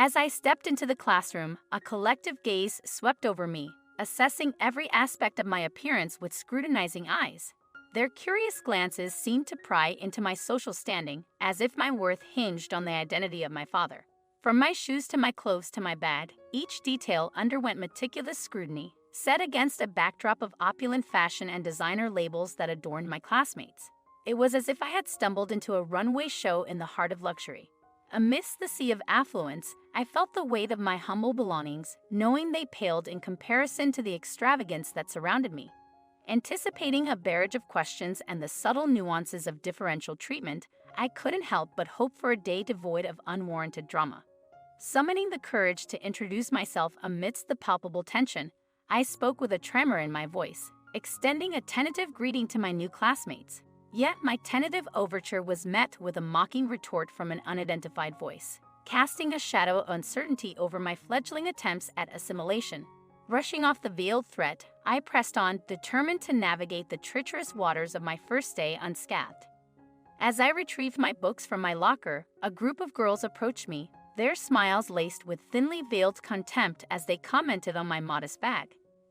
As I stepped into the classroom, a collective gaze swept over me, assessing every aspect of my appearance with scrutinizing eyes. Their curious glances seemed to pry into my social standing, as if my worth hinged on the identity of my father. From my shoes to my clothes to my bag, each detail underwent meticulous scrutiny, set against a backdrop of opulent fashion and designer labels that adorned my classmates. It was as if I had stumbled into a runway show in the heart of luxury. Amidst the sea of affluence, I felt the weight of my humble belongings, knowing they paled in comparison to the extravagance that surrounded me. Anticipating a barrage of questions and the subtle nuances of differential treatment, I couldn't help but hope for a day devoid of unwarranted drama. Summoning the courage to introduce myself amidst the palpable tension, I spoke with a tremor in my voice, extending a tentative greeting to my new classmates. Yet my tentative overture was met with a mocking retort from an unidentified voice, casting a shadow of uncertainty over my fledgling attempts at assimilation. Rushing off the veiled threat, I pressed on, determined to navigate the treacherous waters of my first day unscathed. As I retrieved my books from my locker, a group of girls approached me, their smiles laced with thinly veiled contempt as they commented on my modest bag.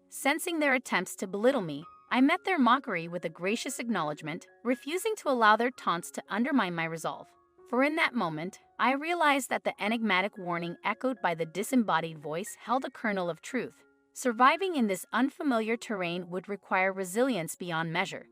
Sensing their attempts to belittle me, I met their mockery with a gracious acknowledgement, refusing to allow their taunts to undermine my resolve. For in that moment, I realized that the enigmatic warning echoed by the disembodied voice held a kernel of truth. Surviving in this unfamiliar terrain would require resilience beyond measure.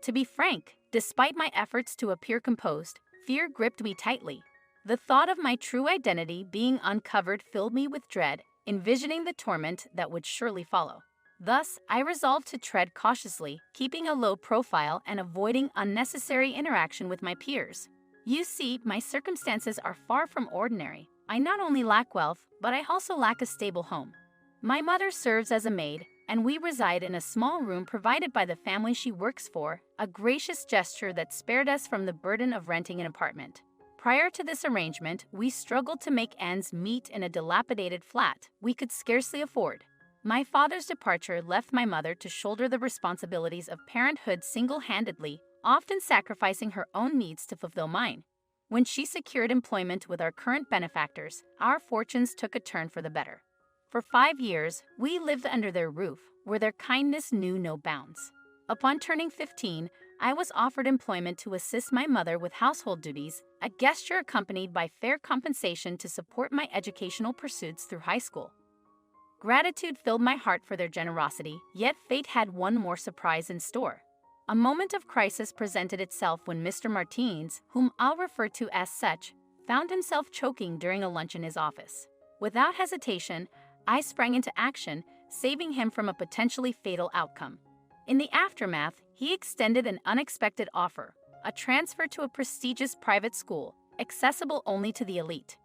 To be frank, despite my efforts to appear composed, fear gripped me tightly. The thought of my true identity being uncovered filled me with dread, envisioning the torment that would surely follow. Thus, I resolved to tread cautiously, keeping a low profile and avoiding unnecessary interaction with my peers. You see, my circumstances are far from ordinary. I not only lack wealth, but I also lack a stable home. My mother serves as a maid, and we reside in a small room provided by the family she works for, a gracious gesture that spared us from the burden of renting an apartment. Prior to this arrangement, we struggled to make ends meet in a dilapidated flat we could scarcely afford. My father's departure left my mother to shoulder the responsibilities of parenthood single-handedly, often sacrificing her own needs to fulfill mine. When she secured employment with our current benefactors, our fortunes took a turn for the better. For 5 years, we lived under their roof, where their kindness knew no bounds. Upon turning 15, I was offered employment to assist my mother with household duties, a gesture accompanied by fair compensation to support my educational pursuits through high school. Gratitude filled my heart for their generosity, yet fate had one more surprise in store. A moment of crisis presented itself when Mr. Martins, whom I'll refer to as such, found himself choking during a lunch in his office. Without hesitation, I sprang into action, saving him from a potentially fatal outcome. In the aftermath, he extended an unexpected offer, a transfer to a prestigious private school, accessible only to the elite.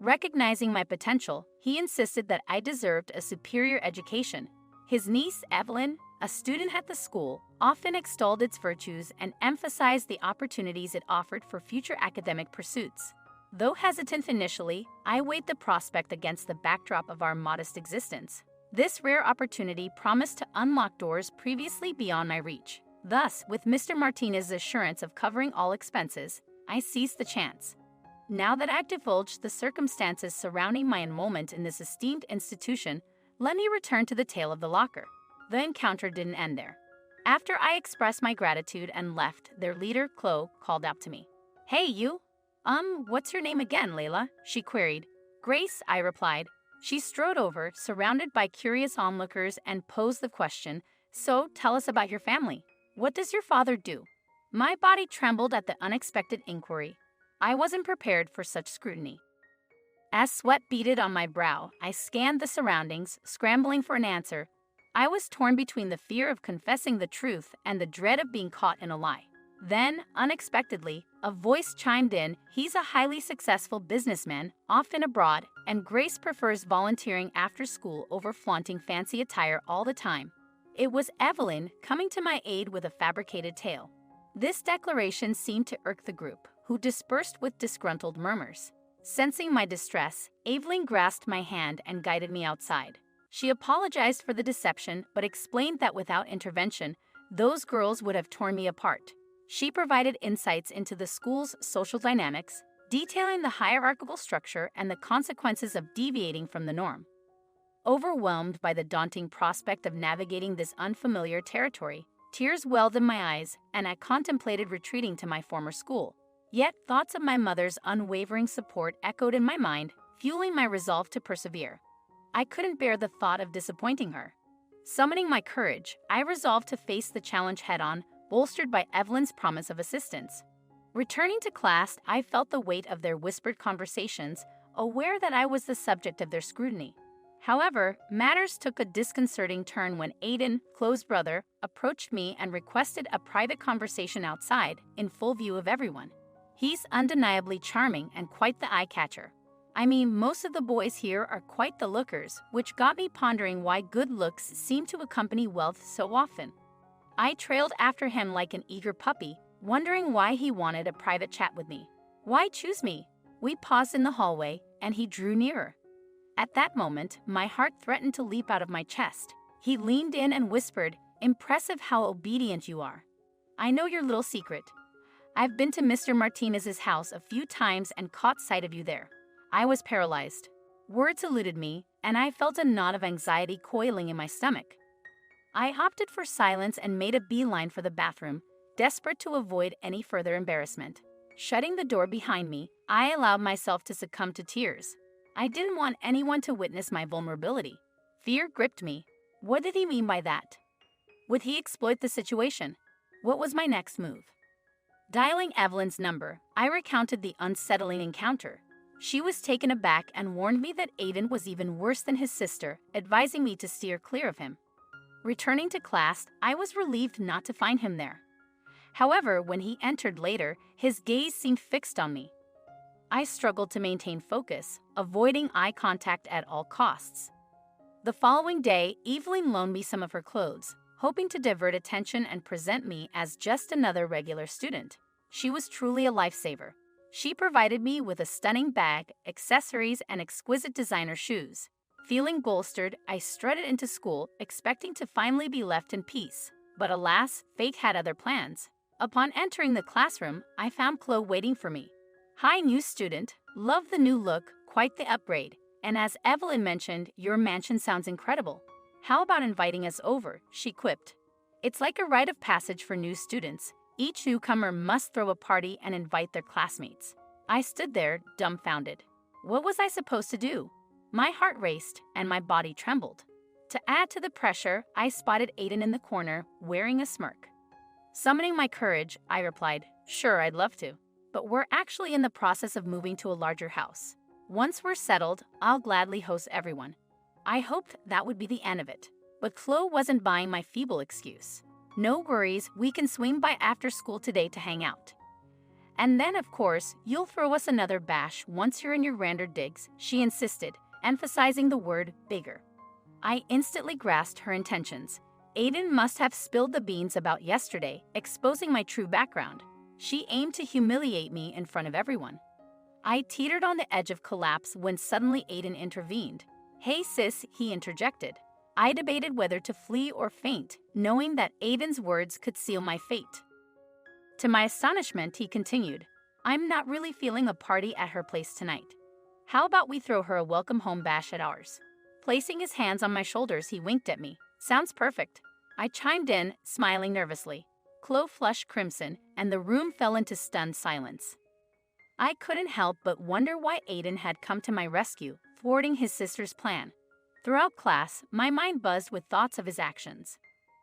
Recognizing my potential, he insisted that I deserved a superior education. His niece, Evelyn, a student at the school, often extolled its virtues and emphasized the opportunities it offered for future academic pursuits. Though hesitant initially, I weighed the prospect against the backdrop of our modest existence. This rare opportunity promised to unlock doors previously beyond my reach. Thus, with Mr. Martinez's assurance of covering all expenses, I seized the chance. Now that I've divulged the circumstances surrounding my enrollment in this esteemed institution, let me return to the tale of the locker. The encounter didn't end there. After I expressed my gratitude and left, their leader, Chloe, called out to me. "Hey, you! What's your name again, Layla?" she queried. "Grace," I replied. She strode over, surrounded by curious onlookers, and posed the question, "So, tell us about your family. What does your father do?" My body trembled at the unexpected inquiry. I wasn't prepared for such scrutiny. As sweat beaded on my brow, I scanned the surroundings, scrambling for an answer. I was torn between the fear of confessing the truth and the dread of being caught in a lie. Then, unexpectedly, a voice chimed in. "He's a highly successful businessman, often abroad, and Grace prefers volunteering after school over flaunting fancy attire all the time." It was Evelyn coming to my aid with a fabricated tale. This declaration seemed to irk the group, who dispersed with disgruntled murmurs. Sensing my distress, Evelyn grasped my hand and guided me outside. She apologized for the deception, but explained that without intervention, those girls would have torn me apart. She provided insights into the school's social dynamics, detailing the hierarchical structure and the consequences of deviating from the norm. Overwhelmed by the daunting prospect of navigating this unfamiliar territory, tears welled in my eyes, and I contemplated retreating to my former school. Yet thoughts of my mother's unwavering support echoed in my mind, fueling my resolve to persevere. I couldn't bear the thought of disappointing her. Summoning my courage, I resolved to face the challenge head-on, bolstered by Evelyn's promise of assistance. Returning to class, I felt the weight of their whispered conversations, aware that I was the subject of their scrutiny. However, matters took a disconcerting turn when Aiden, Chloe's brother, approached me and requested a private conversation outside, in full view of everyone. He's undeniably charming and quite the eye-catcher. I mean, most of the boys here are quite the lookers, which got me pondering why good looks seem to accompany wealth so often. I trailed after him like an eager puppy, wondering why he wanted a private chat with me. Why choose me? We paused in the hallway, and he drew nearer. At that moment, my heart threatened to leap out of my chest. He leaned in and whispered, "Impressive how obedient you are. I know your little secret. I've been to Mr. Martinez's house a few times and caught sight of you there." I was paralyzed. Words eluded me, and I felt a knot of anxiety coiling in my stomach. I opted for silence and made a beeline for the bathroom, desperate to avoid any further embarrassment. Shutting the door behind me, I allowed myself to succumb to tears. I didn't want anyone to witness my vulnerability. Fear gripped me. What did he mean by that? Would he exploit the situation? What was my next move? Dialing Evelyn's number, I recounted the unsettling encounter. She was taken aback and warned me that Aiden was even worse than his sister, advising me to steer clear of him. Returning to class, I was relieved not to find him there. However, when he entered later, his gaze seemed fixed on me. I struggled to maintain focus, avoiding eye contact at all costs. The following day, Evelyn loaned me some of her clothes, hoping to divert attention and present me as just another regular student. She was truly a lifesaver. She provided me with a stunning bag, accessories, and exquisite designer shoes. Feeling bolstered, I strutted into school, expecting to finally be left in peace. But alas, fate had other plans. Upon entering the classroom, I found Chloe waiting for me. "Hi, new student. Love the new look, quite the upgrade. And as Evelyn mentioned, your mansion sounds incredible. How about inviting us over?" she quipped. It's like a rite of passage for new students. Each newcomer must throw a party and invite their classmates. I stood there, dumbfounded. What was I supposed to do? My heart raced, and my body trembled. To add to the pressure, I spotted Aiden in the corner, wearing a smirk. Summoning my courage, I replied, "Sure, I'd love to. But we're actually in the process of moving to a larger house. Once we're settled, I'll gladly host everyone." I hoped that would be the end of it. But Chloe wasn't buying my feeble excuse. "No worries, we can swing by after school today to hang out. And then, of course, you'll throw us another bash once you're in your grander digs," she insisted, emphasizing the word bigger. I instantly grasped her intentions. Aiden must have spilled the beans about yesterday, exposing my true background. She aimed to humiliate me in front of everyone. I teetered on the edge of collapse when suddenly Aiden intervened. "Hey sis," he interjected. I debated whether to flee or faint, knowing that Aiden's words could seal my fate. To my astonishment, he continued, "I'm not really feeling a party at her place tonight. How about we throw her a welcome home bash at ours?" Placing his hands on my shoulders, he winked at me. "Sounds perfect." I chimed in, smiling nervously. Chloe flushed crimson, and the room fell into stunned silence. I couldn't help but wonder why Aiden had come to my rescue, thwarting his sister's plan. Throughout class, my mind buzzed with thoughts of his actions.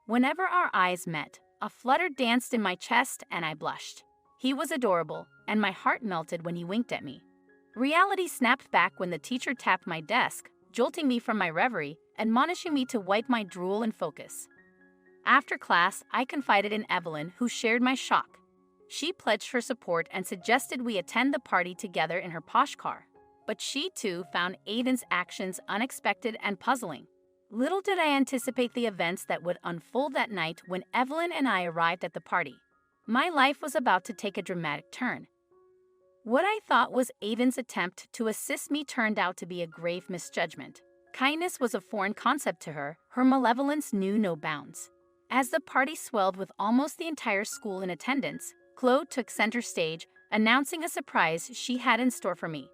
Whenever our eyes met, a flutter danced in my chest and I blushed. He was adorable, and my heart melted when he winked at me. Reality snapped back when the teacher tapped my desk, jolting me from my reverie, admonishing me to wipe my drool and focus. After class, I confided in Evelyn, who shared my shock. She pledged her support and suggested we attend the party together in her posh car. But she too found Aiden's actions unexpected and puzzling. Little did I anticipate the events that would unfold that night when Evelyn and I arrived at the party. My life was about to take a dramatic turn. What I thought was Aiden's attempt to assist me turned out to be a grave misjudgment. Kindness was a foreign concept to her. Her malevolence knew no bounds. As the party swelled with almost the entire school in attendance, Chloe took center stage, announcing a surprise she had in store for me.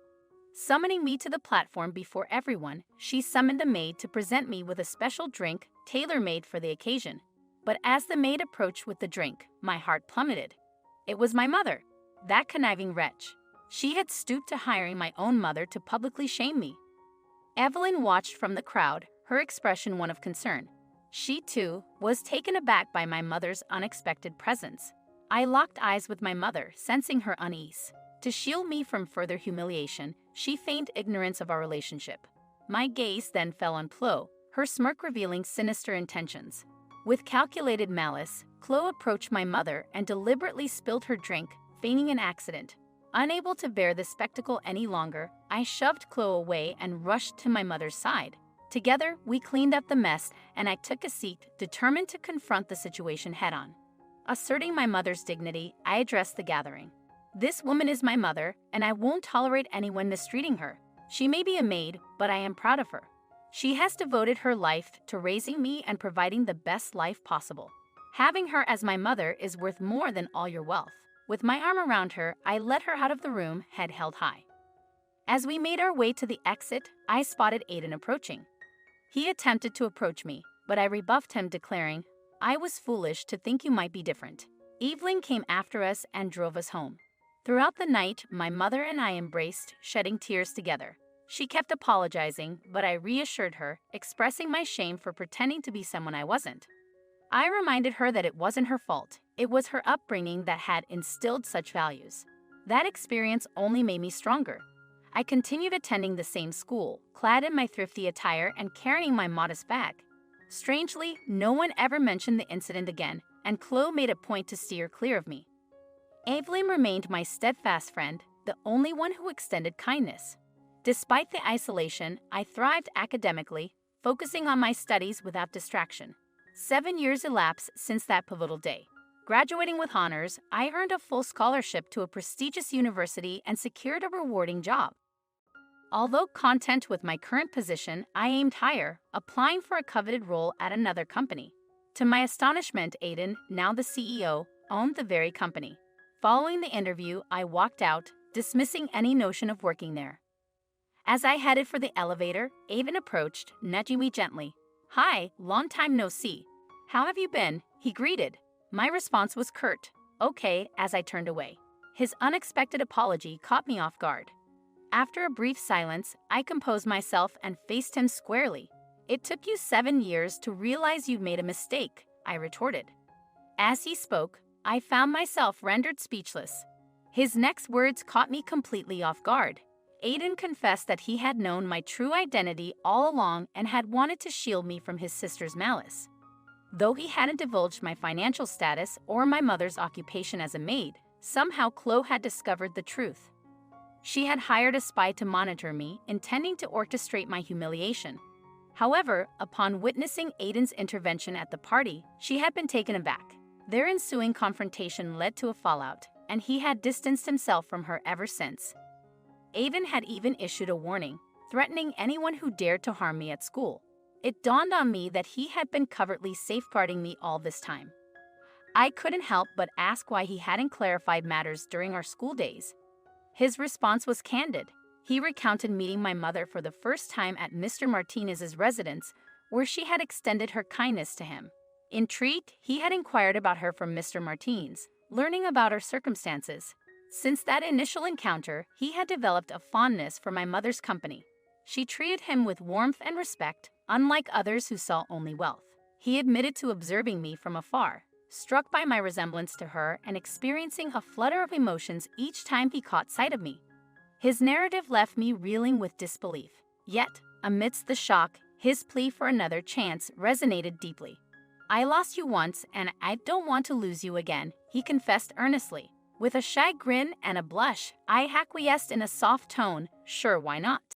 Summoning me to the platform before everyone, she summoned a maid to present me with a special drink tailor-made for the occasion. But as the maid approached with the drink, my heart plummeted. It was my mother, that conniving wretch. She had stooped to hiring my own mother to publicly shame me. Evelyn watched from the crowd, her expression one of concern. She, too, was taken aback by my mother's unexpected presence. I locked eyes with my mother, sensing her unease. To shield me from further humiliation, she feigned ignorance of our relationship. My gaze then fell on Chloe, her smirk revealing sinister intentions. With calculated malice, Chloe approached my mother and deliberately spilled her drink, feigning an accident. Unable to bear the spectacle any longer, I shoved Chloe away and rushed to my mother's side. Together, we cleaned up the mess and I took a seat, determined to confront the situation head-on. Asserting my mother's dignity, I addressed the gathering. This woman is my mother, and I won't tolerate anyone mistreating her. She may be a maid, but I am proud of her. She has devoted her life to raising me and providing the best life possible. Having her as my mother is worth more than all your wealth. With my arm around her, I led her out of the room, head held high. As we made our way to the exit, I spotted Aiden approaching. He attempted to approach me, but I rebuffed him, declaring, "I was foolish to think you might be different." Evelyn came after us and drove us home. Throughout the night, my mother and I embraced, shedding tears together. She kept apologizing, but I reassured her, expressing my shame for pretending to be someone I wasn't. I reminded her that it wasn't her fault. It was her upbringing that had instilled such values. That experience only made me stronger. I continued attending the same school, clad in my thrifty attire and carrying my modest bag. Strangely, no one ever mentioned the incident again, and Chloe made a point to steer clear of me. Evelyn remained my steadfast friend, the only one who extended kindness. Despite the isolation, I thrived academically, focusing on my studies without distraction. 7 years elapsed since that pivotal day. Graduating with honors, I earned a full scholarship to a prestigious university and secured a rewarding job. Although content with my current position, I aimed higher, applying for a coveted role at another company. To my astonishment, Aiden, now the CEO, owned the very company. Following the interview, I walked out, dismissing any notion of working there. As I headed for the elevator, Aiden approached, nudging me gently. "Hi, long time no see. How have you been?" he greeted. My response was curt, "Okay," as I turned away. His unexpected apology caught me off guard. After a brief silence, I composed myself and faced him squarely. "It took you 7 years to realize you'd made a mistake," I retorted. As he spoke, I found myself rendered speechless. His next words caught me completely off guard. Aiden confessed that he had known my true identity all along and had wanted to shield me from his sister's malice. Though he hadn't divulged my financial status or my mother's occupation as a maid, somehow Chloe had discovered the truth. She had hired a spy to monitor me, intending to orchestrate my humiliation. However, upon witnessing Aiden's intervention at the party, she had been taken aback. Their ensuing confrontation led to a fallout, and he had distanced himself from her ever since. Aiden had even issued a warning, threatening anyone who dared to harm me at school. It dawned on me that he had been covertly safeguarding me all this time. I couldn't help but ask why he hadn't clarified matters during our school days. His response was candid. He recounted meeting my mother for the first time at Mr. Martinez's residence, where she had extended her kindness to him. Intrigued, he had inquired about her from Mr. Martinez, learning about her circumstances. Since that initial encounter, he had developed a fondness for my mother's company. She treated him with warmth and respect, unlike others who saw only wealth. He admitted to observing me from afar, struck by my resemblance to her and experiencing a flutter of emotions each time he caught sight of me. His narrative left me reeling with disbelief. Yet, amidst the shock, his plea for another chance resonated deeply. "I lost you once, and I don't want to lose you again," he confessed earnestly. With a shy grin and a blush, I acquiesced in a soft tone, "Sure, why not?"